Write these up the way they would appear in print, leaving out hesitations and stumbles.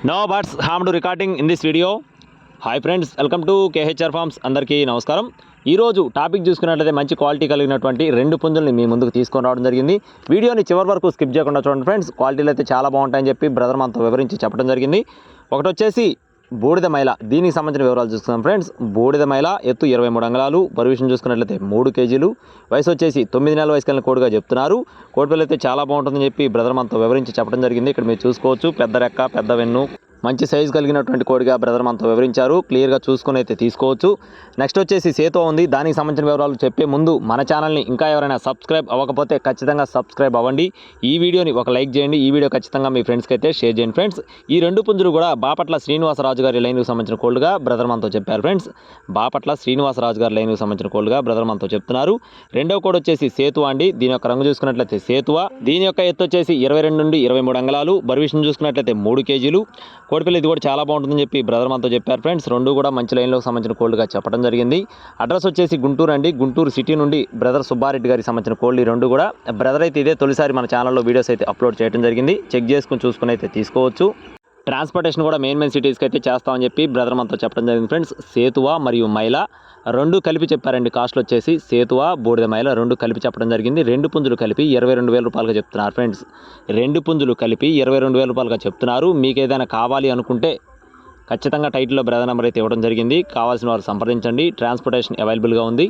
No birds harmed recording in this video. Hi friends, welcome to KHR forms. అందరికీ నమస్కారం. ఈరోజు topic చూసుకున్నట్లయితే మంచి క్వాలిటీ కలిగినటువంటి 2 పుంజుల్ని మీ ముందుకు తీసుకొని రావడం జరిగింది. వీడియోని చివరి వరకు స్కిప్ చేయకుండా చూడండి ఫ్రెండ్స్. క్వాలిటీలు అయితే చాలా బాగుంటాయని చెప్పి బ్రదర్ మనతో వివరించి చెప్పడం జరిగింది. ఒకటి వచ్చేసి బూడిద మైల, దీనికి సంబంధించిన వివరాలు చూసుకుందాం ఫ్రెండ్స్. బూడిద మైల ఎత్తు 23 అంగుళాలు, బరువు విషయం చూసుకున్నట్లయితే 3 కేజీలు, వయసు వచ్చేసి 9 నెలల వయసు కలిగిన కోడిగా చెప్తున్నారు. కోడిపిల్ల అయితే చాలా బాగుంటుందని చెప్పి బ్రదర్ మనతో వివరించి చెప్పడం జరిగింది. ఇక్కడ మీరు చూసుకోవచ్చు, పెద్ద రెక్క, పెద్ద వెన్ను, మంచి సైజు కలిగినటువంటి కోడిగా బ్రదర్ మనతో వివరించారు. క్లియర్గా చూసుకుని అయితే తీసుకోవచ్చు. నెక్స్ట్ వచ్చేసి సేతో ఉంది, దానికి సంబంధించిన వివరాలు చెప్పే ముందు మన ఛానల్ని ఇంకా ఎవరైనా సబ్స్క్రైబ్ అవ్వకపోతే ఖచ్చితంగా సబ్స్క్రైబ్ అవ్వండి. ఈ వీడియోని ఒక లైక్ చేయండి. ఈ వీడియో ఖచ్చితంగా మీ ఫ్రెండ్స్కి అయితే షేర్ చేయండి ఫ్రెండ్స్. ఈ 2 పుంజులు కూడా బాపట్ల శ్రీనివాసరాజు గారి లైన్కి సంబంధించిన కోళ్ళుగా బ్రదర్ మనతో చెప్పారు ఫ్రెండ్స్. బాపట్ల శ్రీనివాసరాజు గారి లైన్కి సంబంధించిన కోళ్ళుగా బ్రదర్ మనతో చెప్తున్నారు. రెండవ కోడి వచ్చేసి సేతువ అండి. దీని యొక్క రంగు చూసుకున్నట్లయితే సేతువ. దీని యొక్క ఎత్తు వచ్చేసి 22 నుండి 23 అంగుళాలు, బరువు విషయం చూసుకున్నట్లయితే 3 కేజీలు. కోడిపిల్ల ఇది కూడా చాలా బాగుంటుందని చెప్పి బ్రదర్ మనతో చెప్పారు ఫ్రెండ్స్. 2 కూడా మంచి లైన్లోకి సంబంధించిన కోళ్ళుగా చెప్పడం జరిగింది. అడ్రస్ వచ్చేసి గుంటూరు అండి. గుంటూరు సిటీ నుండి బ్రదర్ సుబ్బారెడ్డి గారికి సంబంధించిన కోళ్ళు 2 కూడా. బ్రదర్ అయితే ఇదే తొలిసారి మన ఛానల్లో వీడియోస్ అయితే అప్లోడ్ చేయడం జరిగింది. చెక్ చేసుకుని చూసుకుని అయితే తీసుకోవచ్చు. ట్రాన్స్పోర్టేషన్ కూడా మెయిన్ సిటీస్కి అయితే చేస్తామని చెప్పి బ్రదర్ మనతో చెప్పడం జరిగింది ఫ్రెండ్స్. సేతువ మరియు మైల 2 కలిపి చెప్పారండి. కాస్ట్లు వచ్చేసి సేతువ, బూడిద మైల 2 కలిపి చెప్పడం జరిగింది. 2 పుంజులు కలిపి 22,000 రూపాయలుగా చెప్తున్నారు ఫ్రెండ్స్. 2 పుంజులు కలిపి 22,000 రూపాయలుగా చెప్తున్నారు. మీకు ఏదైనా కావాలి అనుకుంటే ఖచ్చితంగా టైటిల్లో బ్రదర్ నెంబర్ అయితే ఇవ్వడం జరిగింది. కావాల్సిన వారు సంప్రదించండి. ట్రాన్స్పోర్టేషన్ అవైలబుల్గా ఉంది.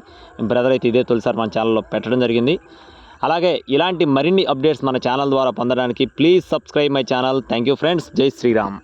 బ్రదర్ అయితే ఇదే తొలిసారి మన ఛానల్లో పెట్టడం జరిగింది. అలాగే ఇలాంటి మరిన్ని అప్డేట్స్ మన ఛానల్ ద్వారా పొందడానికి please subscribe my channel. Thank you friends. జై శ్రీరామ్.